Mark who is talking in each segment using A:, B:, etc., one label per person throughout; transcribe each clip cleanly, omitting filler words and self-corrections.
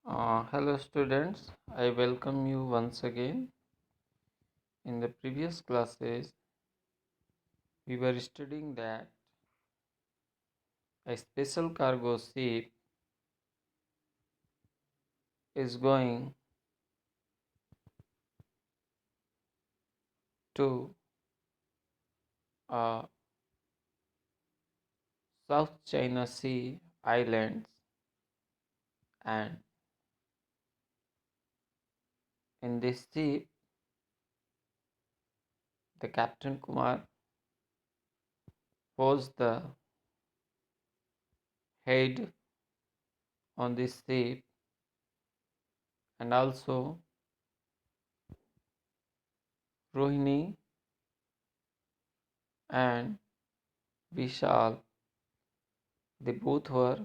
A: Hello students, I welcome you once again. In the previous classes, we were studying that a special cargo ship is going to uh, South China Sea islands, and in this ship, the Captain Kumar was the head on this ship, and also Rohini and Vishal. They both were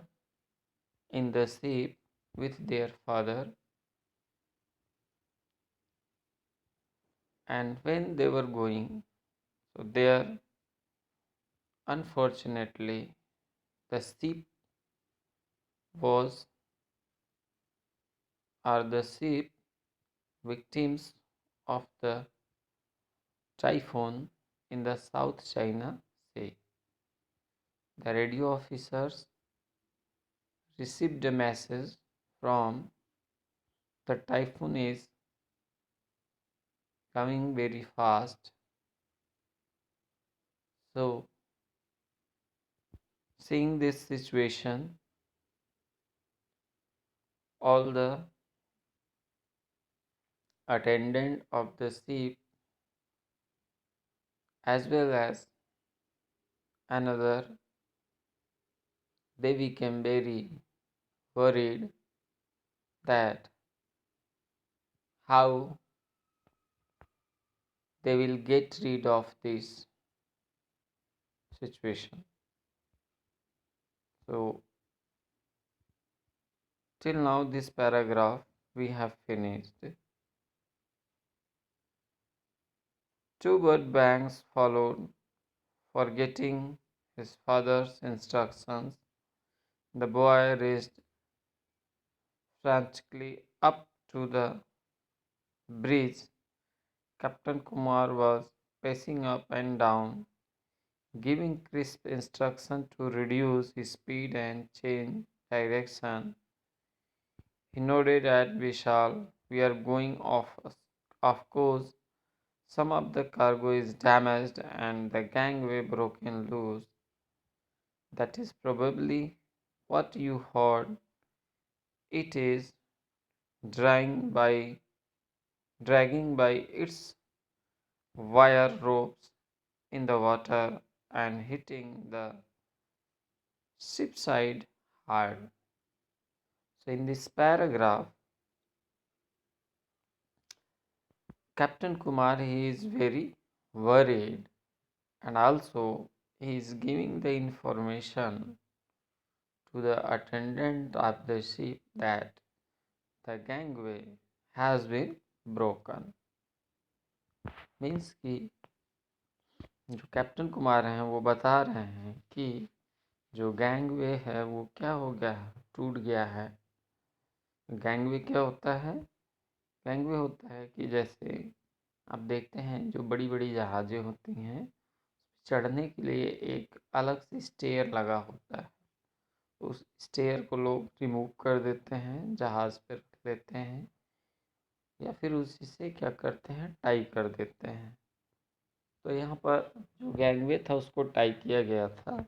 A: in the ship with their father, and when they were going, so there, unfortunately, the ship was are the ship victims of the typhoon in the South China Sea. The radio officers received a message from the typhoon is coming very fast. So, seeing this situation, all the attendant of the ship as well as another, they became very worried that how they will get rid of this situation. So, till now, this paragraph we have finished. Two bird bangs followed, forgetting his father's instructions. The boy raced frantically up to the bridge. Captain Kumar was pacing up and down, giving crisp instructions to reduce his speed and change direction. He nodded at Vishal. We are going off. Of course, some of the cargo is damaged and the gangway broken loose. That is probably what you heard. It is dragging by its wire ropes in the water and hitting the ship side hard. So in this paragraph, Captain Kumar he is very worried, and also he is giving the information to the attendant of the ship that the gangway has been broken. Means कि जो captain Kumar हैं वो बता रहे हैं कि जो gangway है वो क्या हो गया है, टूट गया है। गैंगवे क्या होता है? गैंगवे होता है कि जैसे आप देखते हैं जो बड़ी बड़ी जहाज़ें होती हैं, चढ़ने के लिए एक अलग से स्टेयर लगा होता है। उस स्टेयर को लोग रिमूव कर देते हैं, जहाज़ पर रख देते हैं, या फिर उसी से क्या करते हैं, टाई कर देते हैं। तो यहाँ पर जो गैंगवे था उसको टाई किया गया था,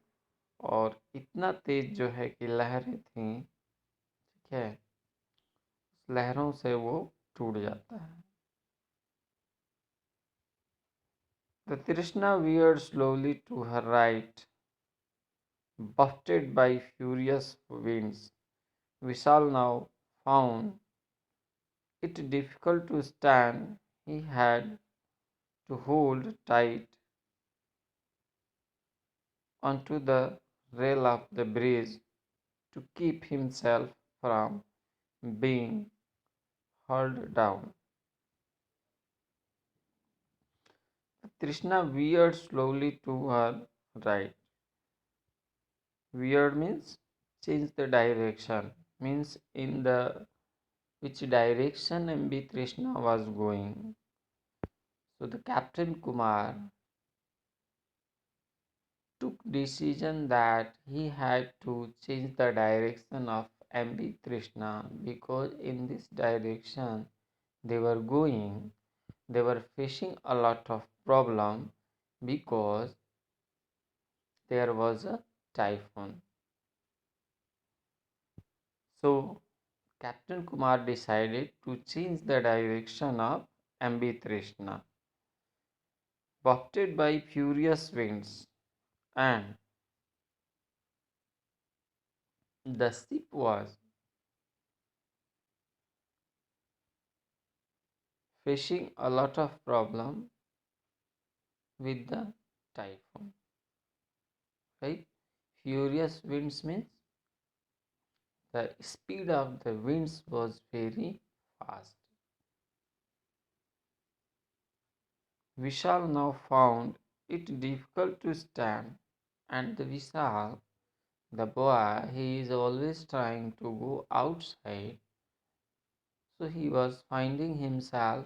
A: और इतना तेज जो है कि लहरें थीं, ठीक है, उस लहरों से वो टूट जाता है। The Trishna veered slowly to her right, buffeted by furious winds. Vishal now found it difficult to stand. He had to hold tight onto the rail of the bridge to keep himself from being hurled down. Trishna veered slowly to her right. Veered means change the direction, means in the which direction MB Trishna was going. So the Captain Kumar took decision that he had to change the direction of MB Trishna, because in this direction they were going, they were facing a lot of problem because there was a typhoon. So Captain Kumar decided to change the direction of MB Trishna. Buffeted by furious winds, and the ship was facing a lot of problem with the typhoon. Right? Furious winds means the speed of the winds was very fast. Vishal now found it difficult to stand, and the Vishal, the boy, he is always trying to go outside, so he was finding himself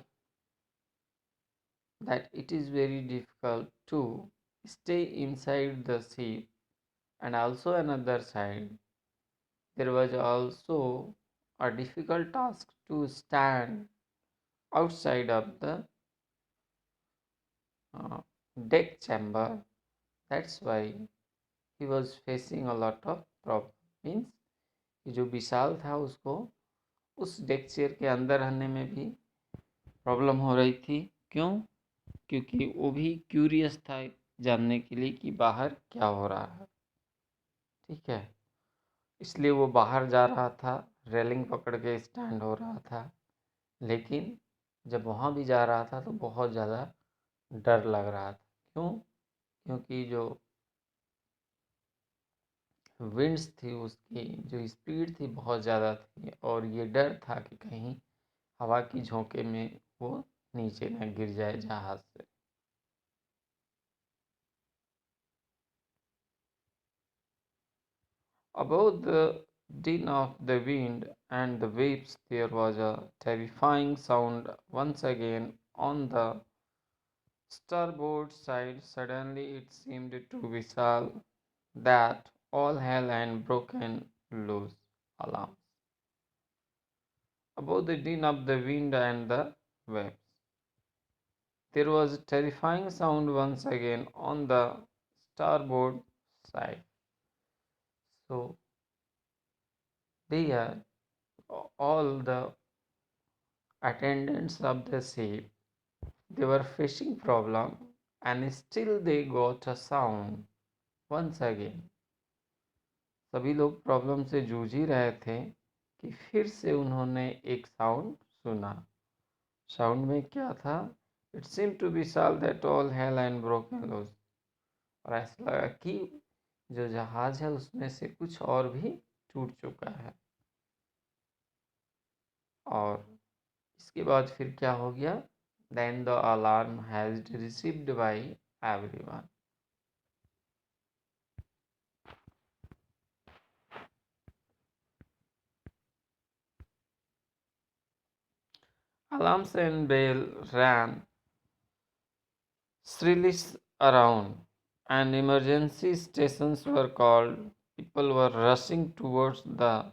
A: that it is very difficult to stay inside the ship. And also another side, there was also a difficult task to stand outside of the uh, deck chamber. That's why he was facing a lot of problem. Means कि जो विशाल था उसको उस deck chair के अंदर रहने में भी प्रॉब्लम हो रही थी। क्यों? क्योंकि वो भी क्यूरियस था जानने के लिए कि बाहर क्या हो रहा है। ठीक है, इसलिए वो बाहर जा रहा था, रेलिंग पकड़ के स्टैंड हो रहा था। लेकिन जब वहाँ भी जा रहा था तो बहुत ज़्यादा डर लग रहा था। क्यों? क्योंकि जो विंड्स थी उसकी जो स्पीड थी बहुत ज़्यादा थी, और ये डर था कि कहीं हवा की झोंके में वो नीचे न गिर जाए जहाज़ से। Above the din of the wind and the waves, there was a terrifying sound once again on the starboard side. Suddenly it seemed to Vishal that all hell had broken loose. Alarms. Above the din of the wind and the waves, there was a terrifying sound once again on the starboard side. So there, all the attendants of the ship, they were facing problem, and still they got a sound once again. सभी लोग problem से जूझ ही रहे थे कि फिर से उन्होंने एक साउंड सुना। साउंड में क्या था? It seem to be solve that all hell and broken loose. और ऐसा लगा कि जो जहाज है उसमें से कुछ और भी टूट चुका है। और इसके बाद फिर क्या हो गया? Then the alarm has received by everyone. Alarms and bell ran shrilly around, and emergency stations were called. People were rushing towards the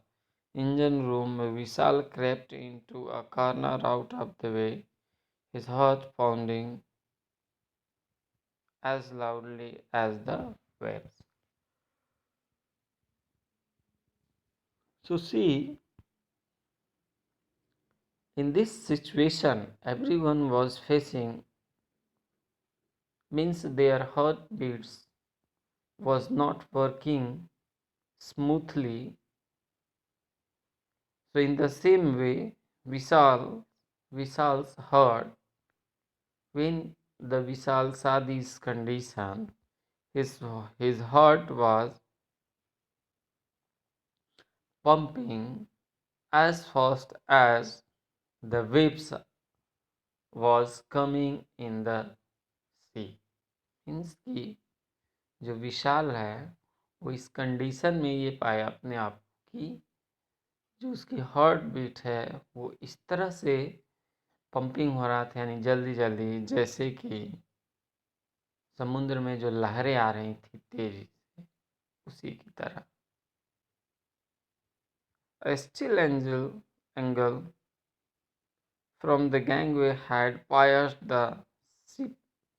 A: engine room. Vishal crept into a corner out of the way, his heart pounding as loudly as the waves. So, see, in this situation, everyone was facing, means their heartbeats was not working smoothly. So in the same way, Vishal's heart, when the Vishal saw this condition, his heart was pumping as fast as the waves was coming in the sea. Means कि जो विशाल है वो इस condition में ये पाया अपने आप की जो उसकी हार्ट बीट है वो इस तरह से पंपिंग हो रहा था, यानी जल्दी जल्दी, जैसे कि समुद्र में जो लहरें आ रही थी तेजी से, उसी की तरह। A still angle from the gangway had pierced the ship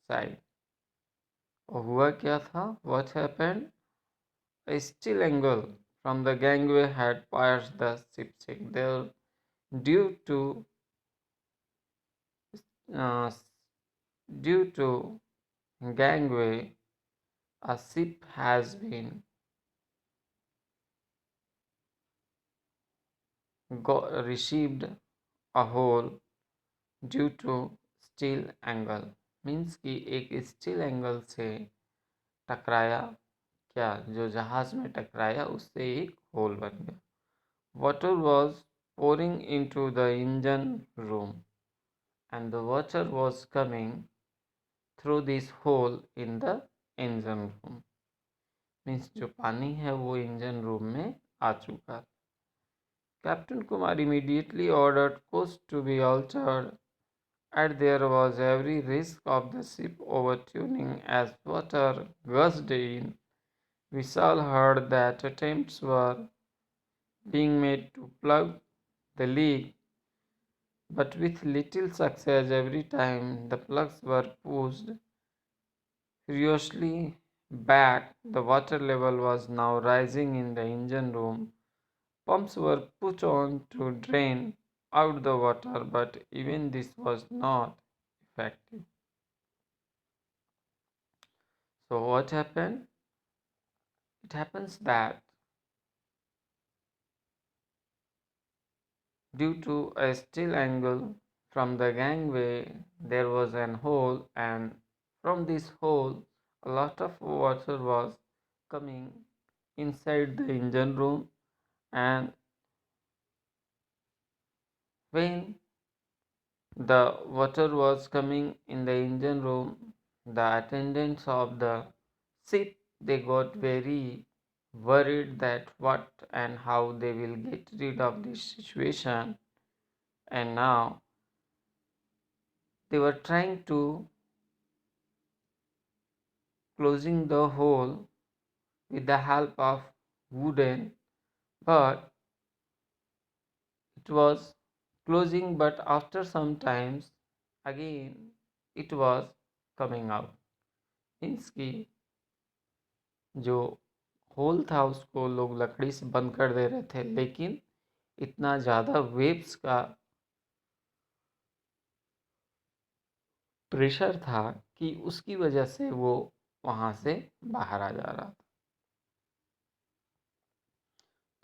A: side. और हुआ क्या था? What happened? A still angle from the gangway had pierced the ship side. There, due to uh, due to gangway, a ship has been received a hole due to steel angle. Means कि एक steel angle से टकराया, क्या जो जहाज में टकराया उससे एक होल बन गया। Water was pouring into the engine room and the water was coming through this hole in the engine room. Means जो पानी है वो इंजन रूम में आ चुका। Captain Kumar immediately ordered course to be altered, and there was every risk of the ship overturning as water gushed in. Vishal heard that attempts were being made to plug the leak, but with little success every time the plugs were pushed furiously back. The water level was now rising in the engine room. Pumps were put on to drain out the water, but even this was not effective. So, what happened? It happens that due to a still angle from the gangway, there was an hole, and from this hole, a lot of water was coming inside the engine room. And when the water was coming in the engine room, the attendants of the ship, they got very worried that what and how they will get rid of this situation. And now they were trying to closing the hole with the help of wooden, but it was closing, but after some times again it was coming out। Means कि जो whole था उसको लोग लकड़ी से बंद कर दे रहे थे, लेकिन इतना ज़्यादा वेव्स का प्रेशर था कि उसकी वजह से वो वहाँ से बाहर आ जा रहा था।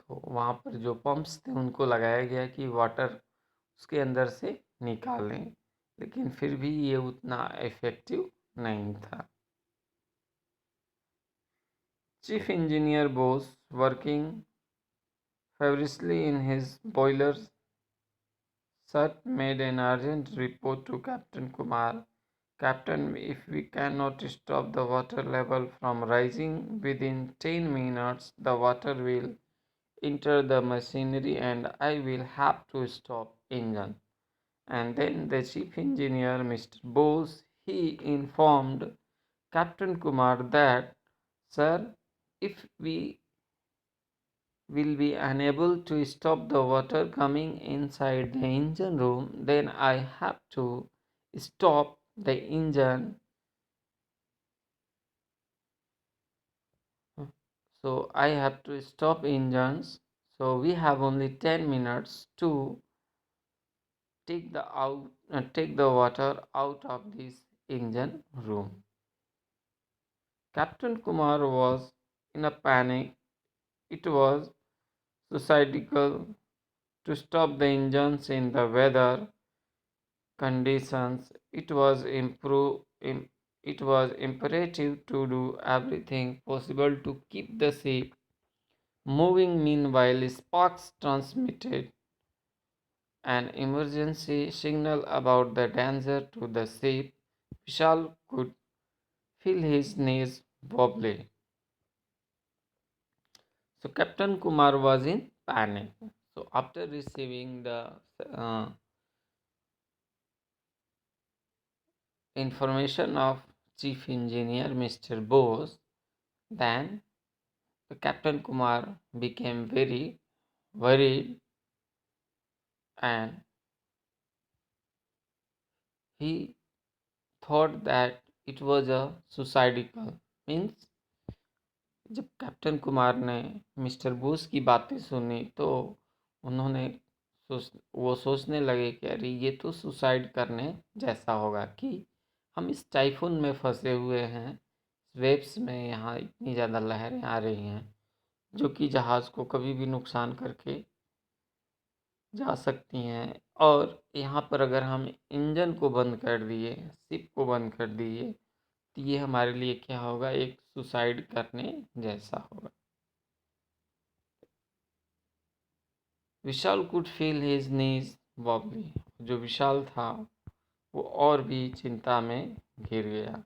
A: तो वहाँ पर जो पंप्स थे उनको लगाया गया कि वाटर उसके अंदर से निकालें, लेकिन फिर भी ये उतना इफेक्टिव नहीं था। Chief engineer Bose working feverishly in his boiler's shut made an urgent report to Captain Kumar. Captain, if we cannot stop the water level from rising within 10 minutes, the water will enter the machinery and I will have to stop engine. And then the chief engineer, Mr. Bose, he informed Captain Kumar that, sir, if we will be unable to stop the water coming inside the engine room, then I have to stop the engine. So I have to stop engines. So we have only 10 minutes to take the water out of this engine room. Captain Kumar was in a panic. It was suicidal to stop the engines in the weather conditions. It was imperative to do everything possible to keep the ship moving. Meanwhile, Sparks transmitted an emergency signal about the danger to the ship. Vishal could feel his knees wobbly. So Captain Kumar was in panic. So after receiving the uh, information of Chief Engineer Mr. Bose, then the Captain Kumar became very worried, and he thought that it was a suicidal, means जब captain Kumar ने mister Bose की बातें सुनी तो उन्होंने वो सोचने लगे कि अरे ये तो सुसाइड करने जैसा होगा कि हम इस टाइफून में फंसे हुए हैं, वेव्स में, यहाँ इतनी ज़्यादा लहरें आ रही हैं जो कि जहाज़ को कभी भी नुकसान करके जा सकती हैं। और यहाँ पर अगर हम इंजन को बंद कर दिए, शिप को बंद कर दिए, तो ये हमारे लिए क्या होगा, एक सुसाइड करने जैसा होगा। Vishal could feel his knees wobbly. जो विशाल था वो और भी चिंता में घिर गया।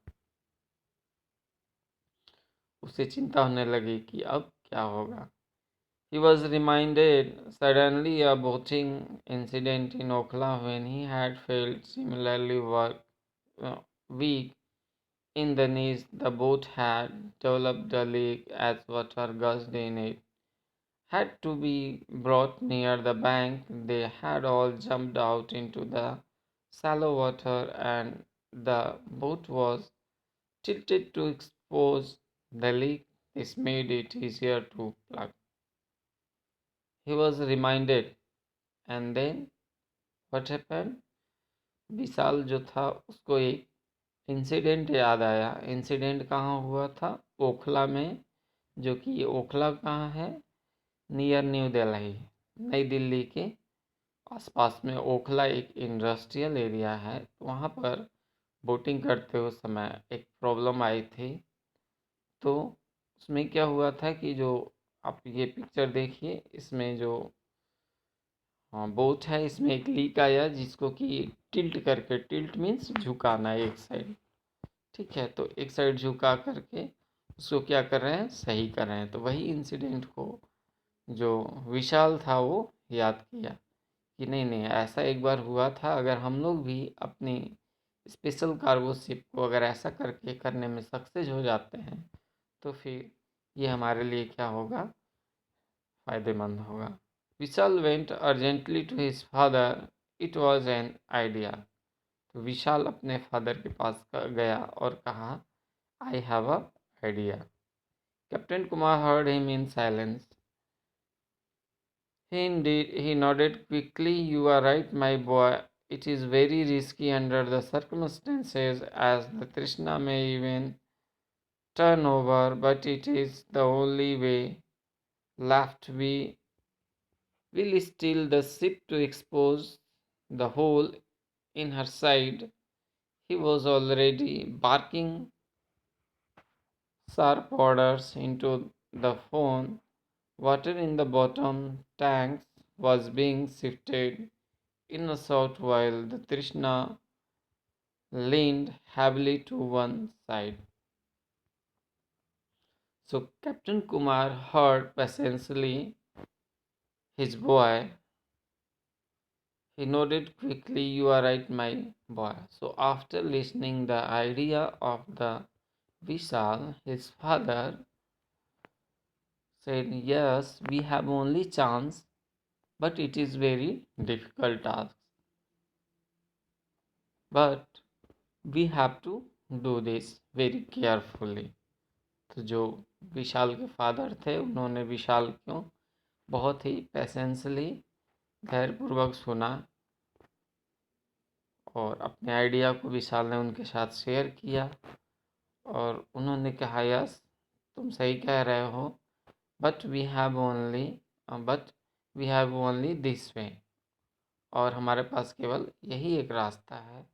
A: उसे चिंता होने लगी कि अब क्या होगा। He was reminded suddenly a boating incident in Okhla when he had felt similarly weak in the knees. The boat had developed a leak as water gushed in it. Had to be brought near the bank. They had all jumped out into the shallow water, and the boat was tilted to expose the leak. This made it easier to plug. He was reminded, and then what happened? विशाल जो था उसको एक incident याद आया। Incident कहाँ हुआ था? ओखला में। जो कि ये ओखला कहाँ है? नियर न्यू दिल्ली, नई दिल्ली के आसपास में ओखला एक इंडस्ट्रियल एरिया है। वहाँ पर बोटिंग करते हुए समय एक प्रॉब्लम आई थी। तो उसमें क्या हुआ था कि जो आप ये पिक्चर देखिए, इसमें जो बोट है, इसमें एक लीक आया जिसको कि टिल्ट करके, टिल्ट मीन्स झुकाना एक साइड, ठीक है, तो एक साइड झुका करके उसको क्या कर रहे हैं, सही कर रहे हैं। तो वही इंसिडेंट को जो विशाल था वो याद किया कि नहीं नहीं, ऐसा एक बार हुआ था। अगर हम लोग भी अपनी स्पेशल कार्गो शिप को अगर ऐसा करके करने में सक्सेस हो जाते हैं तो फिर ये हमारे लिए क्या होगा, फ़ायदेमंद होगा। Vishal went urgently to his father, it was an idea. तो विशाल अपने फादर के पास गया और कहा, I have a idea. Captain Kumar heard him in silence. He nodded quickly. You are right, my boy. It is very risky under the circumstances, as the Trishna may even turn over, but it is the only way left. We will steal the ship to expose the hole in her side. He was already barking sharp orders into the phone. Water in the bottom tanks was being shifted in a short while. The Trishna leaned heavily to one side. So Captain Kumar heard patiently his boy. He nodded quickly, you are right, my boy. So after listening the idea of the Vishal, his father said, yes, we have only chance, but it is very difficult task. But we have to do this very carefully. तो जो विशाल के father थे उन्होंने विशाल को बहुत ही patiently, धैर्यपूर्वक सुना और अपने आइडिया को विशाल ने उनके साथ शेयर किया। और उन्होंने कहा, यस तुम सही कह रहे हो, but we have only this way. और हमारे पास केवल यही एक रास्ता है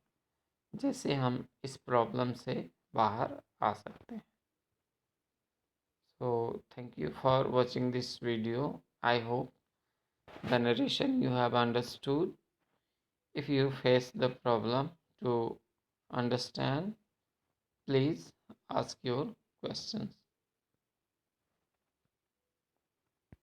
A: जैसे हम इस प्रॉब्लम से बाहर आ सकते हैं। So thank you for watching this video. I hope the narration you have understood. If you face the problem to understand, please ask your questions.